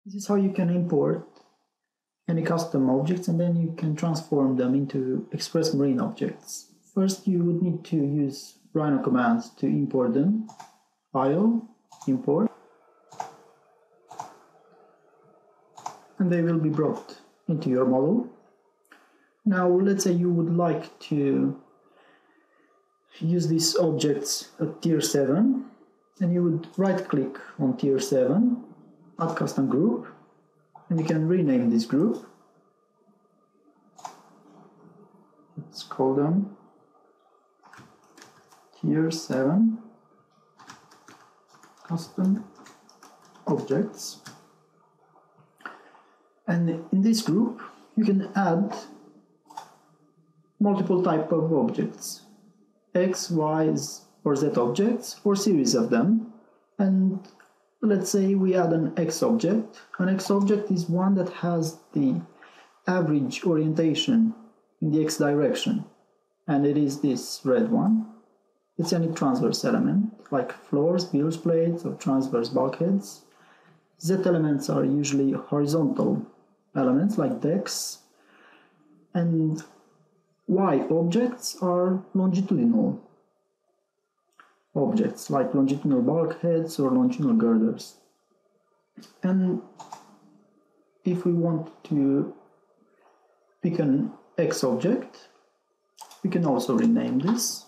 This is how you can import any custom objects and then you can transform them into ExpressMarine objects. First you would need to use Rhino commands to import them. File, import, and they will be brought into your model. Now let's say you would like to use these objects at tier 7, and you would right click on tier 7, add custom group, and you can rename this group. Let's call them tier 7 custom objects. And in this group you can add multiple type of objects, X, Y, or Z objects, or series of them. And let's say we add an X object. An X object is one that has the average orientation in the X direction, and it is this red one. It's any transverse element, like floors, bilge plates, or transverse bulkheads. Z elements are usually horizontal elements, like decks, and Y objects are longitudinal objects, like longitudinal bulkheads or longitudinal girders. And if we want to pick an X object, we can also rename this,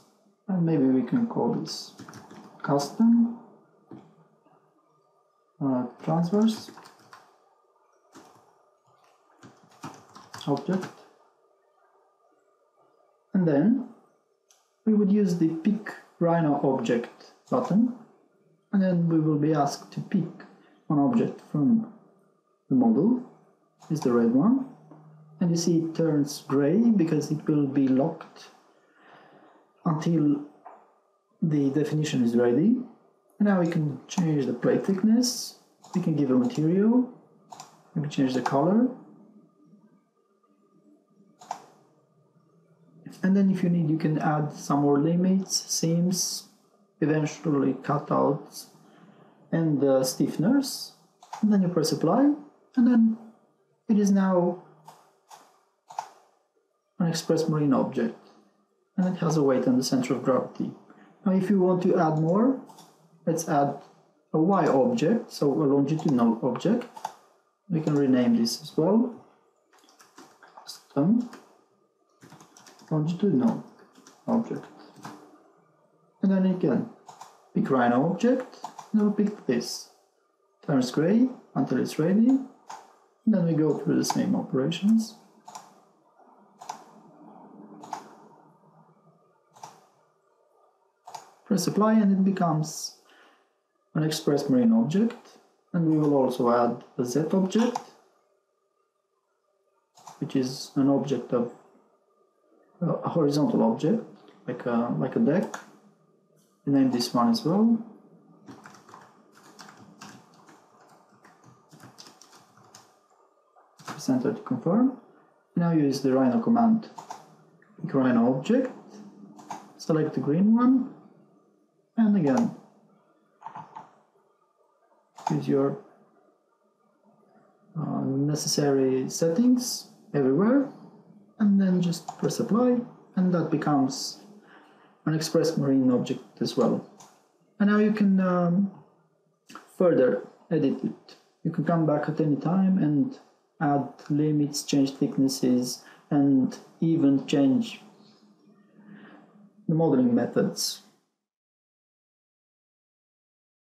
and maybe we can call this custom transverse object. And then we would use the pick Rhino object button, and then we will be asked to pick an object from the model. Is the red one, and you see it turns gray because it will be locked until the definition is ready. And now we can change the plate thickness, we can give a material, maybe change the color, and then if you need you can add some more limits, seams, eventually cutouts, and stiffeners, and then you press apply, and then it is now an ExpressMarine object, and it has a weight and the center of gravity. Now if you want to add more, let's add a Y object, so a longitudinal object. We can rename this as well, custom longitudinal object. And then you can pick Rhino object, and we'll pick this. Turns gray until it's ready, and then we go through the same operations. Press apply and it becomes an ExpressMarine object, and we will also add a Z object, which is an object of a horizontal object, like a deck. We name this one as well. Press enter to confirm. Now use the Rhino command. Pick Rhino object, select the green one, and again use your necessary settings everywhere, and then just press apply, and that becomes an ExpressMarine object as well. And now you can further edit it. You can come back at any time and add limits, change thicknesses, and even change the modeling methods.